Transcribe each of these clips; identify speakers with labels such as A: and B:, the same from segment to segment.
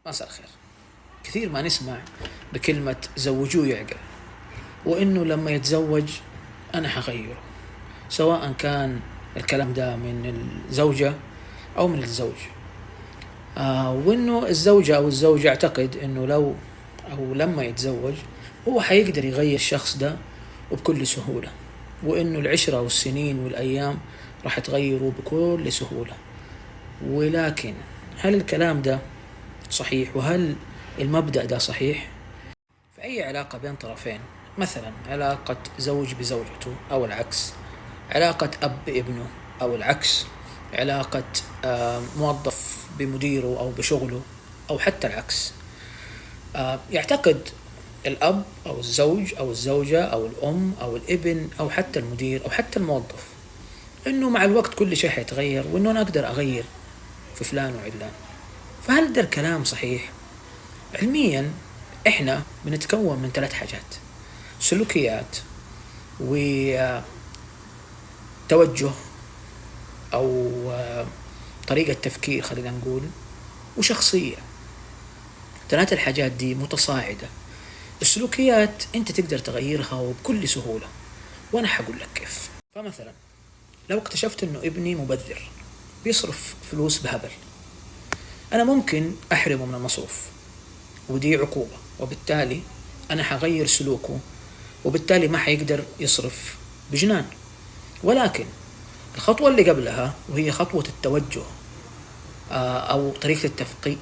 A: مساء الخير. كثير ما نسمع بكلمة زوجوه يعقل، وإنه لما يتزوج أنا حغيره، سواء كان الكلام ده من الزوجة أو من الزوج. وإنه الزوجة أو الزوج يعتقد إنه لو أو لما يتزوج هو حيقدر يغير الشخص ده وبكل سهولة، وإنه العشرة والسنين والأيام راح تغيره بكل سهولة. ولكن هل الكلام ده صحيح؟ وهل المبدأ ده صحيح؟ في أي علاقة بين طرفين، مثلا علاقة زوج بزوجته أو العكس، علاقة أب بابنه أو العكس، علاقة موظف بمديره أو بشغله، أو حتى العكس، يعتقد الأب أو الزوج أو الزوجة أو الأم أو الابن أو حتى المدير أو حتى الموظف إنه مع الوقت كل شيء حيتغير، وإنه أنا أقدر أغير في فلان وعلان. فهل ده الكلام صحيح؟ علميا إحنا بنتكون من 3 حاجات: سلوكيات، وتوجه أو طريقة تفكير خلينا نقول، وشخصية. 3 الحاجات دي متصاعدة. السلوكيات أنت تقدر تغيرها وبكل سهولة، وأنا حقول لك كيف. فمثلا لو اكتشفت أنه ابني مبذر، بيصرف فلوس بهبل، أنا ممكن أحرمه من المصروف، ودي عقوبة، وبالتالي أنا حغير سلوكه، وبالتالي ما حيقدر يصرف بجنان. ولكن الخطوة اللي قبلها، وهي خطوة التوجه أو طريقة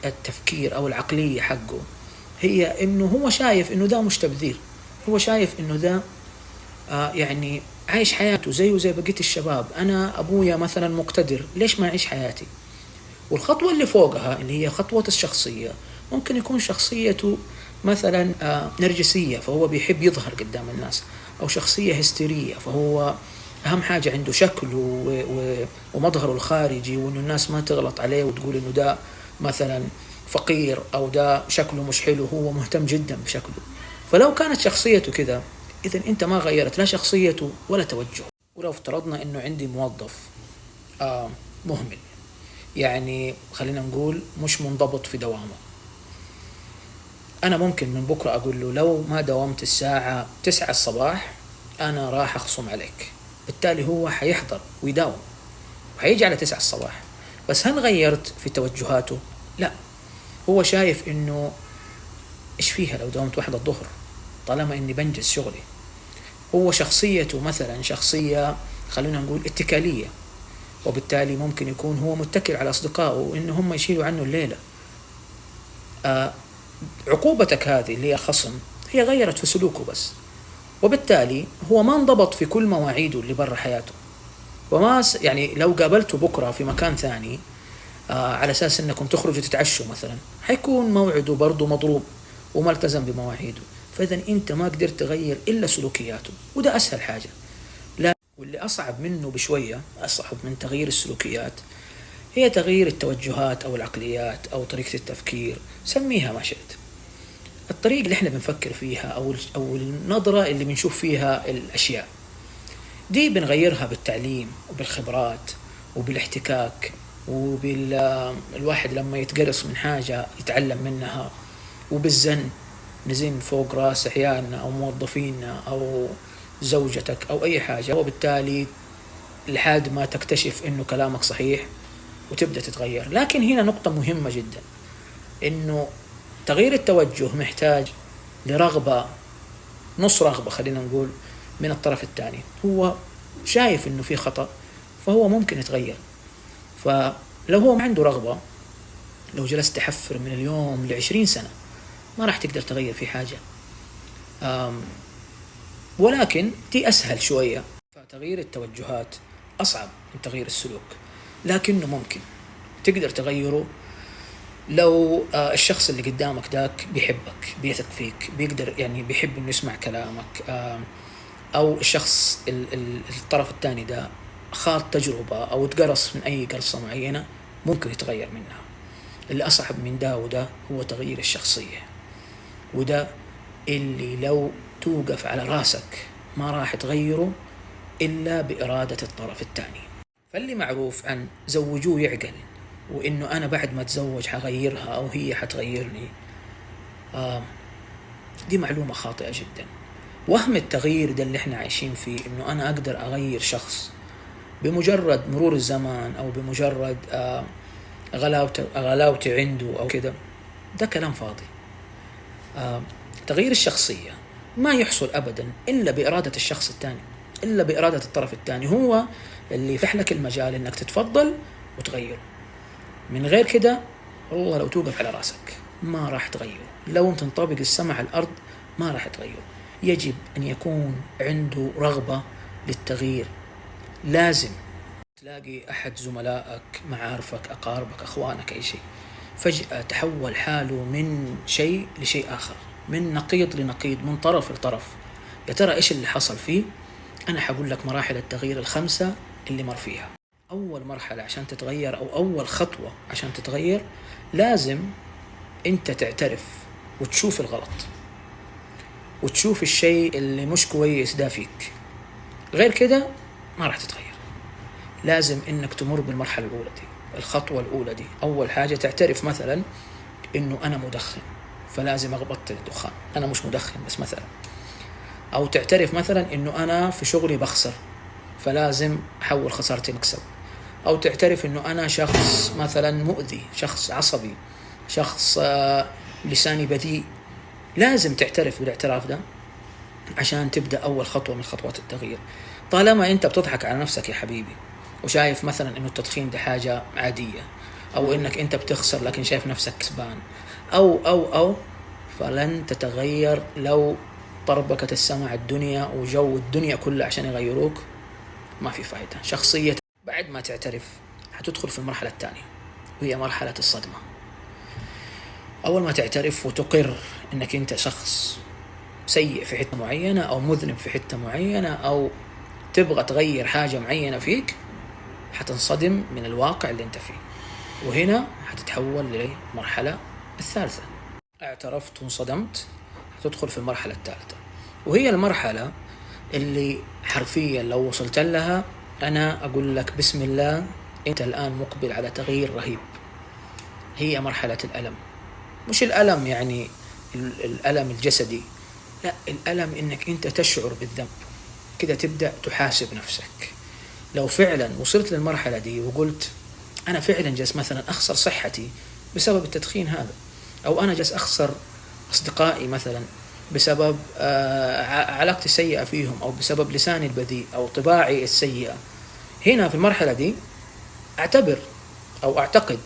A: التفكير أو العقلية حقه، هي إنه هو شايف إنه ده مش تبذير، هو شايف إنه ده يعني عايش حياته زيه زي بقية الشباب. أنا أبويا مثلا مقتدر، ليش ما أعيش حياتي؟ والخطوة اللي فوقها اللي هي خطوة الشخصية، ممكن يكون شخصيته مثلا نرجسية، فهو بيحب يظهر قدام الناس، أو شخصية هستيرية، فهو أهم حاجة عنده شكله ومظهره الخارجي، وإنه الناس ما تغلط عليه وتقول إنه ده مثلا فقير أو ده شكله مش حلو، هو مهتم جدا بشكله. فلو كانت شخصيته كذا، إذن أنت ما غيرت لا شخصيته ولا توجهه. ولو افترضنا إنه عندي موظف مهمل، يعني خلينا نقول مش منضبط في دوامه، أنا ممكن من بكرة أقول له لو ما دوامت الساعة 9 الصباح أنا راح أخصم عليك. بالتالي هو حيحضر ويداوم وحيجي على 9 الصباح. بس هل غيرت في توجهاته؟ لا، هو شايف إنه إيش فيها لو دوامت 1 الظهر طالما إني بنجز شغلي. هو شخصيته مثلا شخصية خلينا نقول اتكالية، وبالتالي ممكن يكون هو متكل على أصدقائه إن هم يشيلوا عنه الليلة. عقوبتك هذه اللي هي خصم هي غيرت في سلوكه بس، وبالتالي هو ما انضبط في كل مواعيده اللي برا حياته. وما يعني لو قابلته بكرة في مكان ثاني على أساس أنكم تخرجوا تتعشوا مثلا، حيكون موعده برضو مضروب وما التزم بمواعيده. فإذا أنت ما قدرت تغير إلا سلوكياته، وده أسهل حاجة. لا، واللي أصعب منه بشوية، أصعب من تغيير السلوكيات، هي تغيير التوجهات أو العقليات أو طريقة التفكير، سميها ما شئت. الطريقة اللي احنا بنفكر فيها أو النظرة اللي بنشوف فيها الأشياء دي بنغيرها بالتعليم وبالخبرات وبالاحتكاك، وبالواحد لما يتقرص من حاجة يتعلم منها، وبالزن نزين فوق راس عيالنا أو موظفينا أو زوجتك أو أي حاجة، وبالتالي لحد ما تكتشف إنه كلامك صحيح وتبدأ تتغير. لكن هنا نقطة مهمة جدا، إنه تغيير التوجه محتاج لرغبة، نص رغبة خلينا نقول، من الطرف الثاني. هو شايف إنه في خطأ فهو ممكن يتغير. فلو هو ما عنده رغبة، لو جلست تحفر من اليوم ل20 سنة ما راح تقدر تغير في حاجة. ولكن دي أسهل شوية. فتغيير التوجهات أصعب من تغيير السلوك، لكنه ممكن تقدر تغيره لو الشخص اللي قدامك داك بيحبك، بيثق فيك، بيقدر يعني بيحب إنه يسمع كلامك، أو الشخص الطرف الثاني ده خاض تجربة أو تقرص من أي قرصة معينة ممكن يتغير منها. اللي أصعب من ده وده هو تغيير الشخصية، وده اللي لو توقف على راسك ما راح تغيره إلا بإرادة الطرف الثاني. فاللي معروف عن زوجوه يعقل وإنه أنا بعد ما أتزوج حغيرها أو هي حتغيرني، دي معلومة خاطئة جدا. وهم التغيير ده اللي احنا عايشين فيه، إنه أنا أقدر أغير شخص بمجرد مرور الزمان أو بمجرد غلاوتي عنده أو كده، ده كلام فاضي. تغيير الشخصية ما يحصل أبدا إلا بإرادة الشخص الثاني، إلا بإرادة الطرف الثاني، هو اللي يفتح لك المجال إنك تتفضل وتغيره. من غير كده والله لو توقف على راسك ما راح تغيره، لو تنطبق السماء على الأرض ما راح تغيره. يجب أن يكون عنده رغبة للتغيير. لازم تلاقي أحد زملائك، معارفك، أقاربك، أخوانك، أي شيء، فجأة تحول حاله من شيء لشيء آخر، من نقيض لنقيض، من طرف لطرف. يا ترى إيش اللي حصل فيه؟ أنا حقول لك مراحل التغيير ال5 اللي مر فيها. أول مرحلة عشان تتغير، أو أول خطوة عشان تتغير، لازم أنت تعترف وتشوف الغلط وتشوف الشيء اللي مش كويس ده فيك. غير كده ما راح تتغير. لازم إنك تمر بالمرحلة الأولى دي، الخطوة الأولى دي. أول حاجة تعترف مثلا إنه أنا مدخن فلازم أبطل الدخان، أنا مش مدخن بس مثلا. أو تعترف مثلا إنه أنا في شغلي بخسر فلازم أحول خسارتي مكسب. أو تعترف إنه أنا شخص مثلا مؤذي، شخص عصبي، شخص لساني بذيء. لازم تعترف بالاعتراف ده عشان تبدأ أول خطوة من خطوات التغيير. طالما أنت بتضحك على نفسك يا حبيبي وشايف مثلا إنه التدخين ده حاجة عادية، أو إنك أنت بتخسر لكن شايف نفسك كسبان، أو فلن تتغير لو طربكت السماء الدنيا وجو الدنيا كلها عشان يغيروك. ما في فايدة. شخصية بعد ما تعترف هتدخل في المرحلة الثانية، وهي مرحلة الصدمة. أول ما تعترف وتقر إنك أنت شخص سيء في حتة معينة، أو مذنب في حتة معينة، أو تبغى تغير حاجة معينة فيك، حتنصدم من الواقع اللي أنت فيه، وهنا حتتحول للمرحلة الثالثة. اعترفت وانصدمت، هتدخل في المرحلة الثالثة، وهي المرحلة اللي حرفيا لو وصلت لها أنا أقول لك بسم الله، أنت الآن مقبل على تغيير رهيب. هي مرحلة الألم. مش الألم يعني الألم الجسدي، لا، الألم إنك أنت تشعر بالذنب كده، تبدأ تحاسب نفسك. لو فعلا وصلت للمرحلة دي وقلت أنا فعلا جالس مثلا أخسر صحتي بسبب التدخين هذا، أو أنا جالس أخسر أصدقائي مثلا بسبب علاقتي السيئة فيهم، أو بسبب لساني البذيء أو طباعي السيئة، هنا في المرحلة دي أعتبر أو أعتقد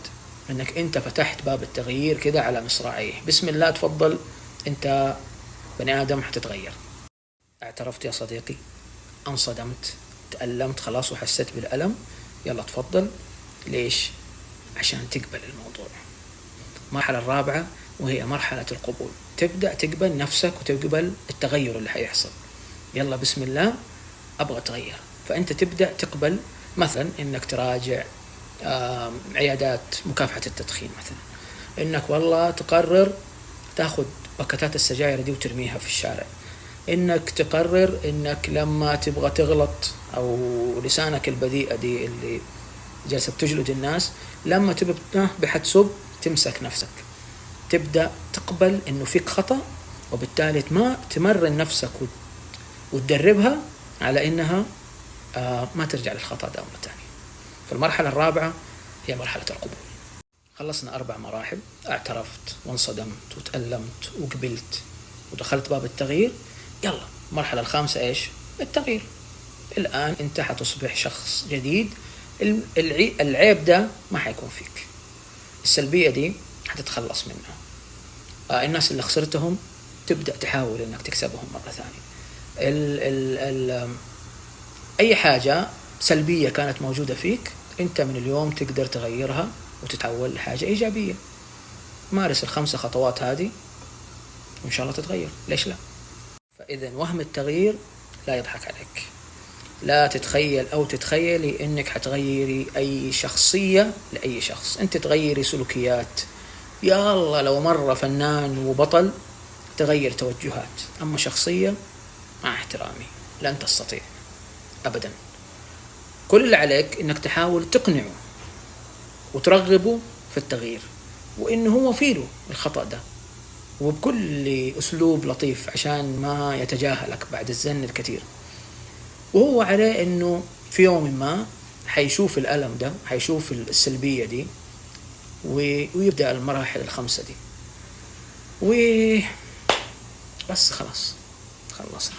A: أنك أنت فتحت باب التغيير كده على مصراعيه. بسم الله، تفضل، أنت بني آدم حتتغير. اعترفت يا صديقي، انصدمت، تألمت خلاص وحسيت بالألم، يلا تفضل. ليش؟ عشان تقبل الموضوع. المرحلة الرابعة وهي مرحلة القبول. تبدأ تقبل نفسك وتقبل التغير اللي حيحصل. يلا بسم الله، أبغى أتغير. فأنت تبدأ تقبل مثلا إنك تراجع عيادات مكافحة التدخين، مثلا إنك والله تقرر تأخذ باكتات السجاير دي وترميها في الشارع، إنك تقرر إنك لما تبغى تغلط أو لسانك البذيئة دي اللي جالسة بتجلد الناس، لما تبغى بحتسب تمسك نفسك، تبدأ تقبل إنه فيك خطأ، وبالتالي ما تمرن نفسك وتدربها على إنها ما ترجع للخطأ ده مرة تانية. فالمرحلة الرابعة هي مرحلة القبول. خلصنا 4 مراحل، اعترفت وانصدمت وتألمت وقبلت ودخلت باب التغيير. يلا المرحلة الخامسة إيش؟ التغيير. الآن أنت حتصبح شخص جديد. العيب ده ما حيكون فيك، السلبية دي حتتخلص منها. الناس اللي خسرتهم تبدأ تحاول إنك تكسبهم مرة ثانية. أي حاجة سلبية كانت موجودة فيك أنت من اليوم تقدر تغيرها وتتحول لحاجة إيجابية. مارس ال5 خطوات هذه وإن شاء الله تتغير. ليش لا؟ فإذا وهم التغيير لا يضحك عليك. لا تتخيل أو تتخيلي إنك حتغيري أي شخصية لأي شخص. أنت تغيري سلوكيات، يا الله لو مرة فنان وبطل تغير توجهات، أما شخصية مع احترامي لن تستطيع أبدا. كل اللي عليك إنك تحاول تقنعه وترغبه في التغيير، وإنه هو فيه الخطأ ده، وبكل أسلوب لطيف عشان ما يتجاهلك بعد الزن الكثير. وهو عليه إنه في يوم ما حيشوف الألم ده، حيشوف السلبية دي، ويبدأ المراحل الخمسة دي، وبس خلاص خلصنا.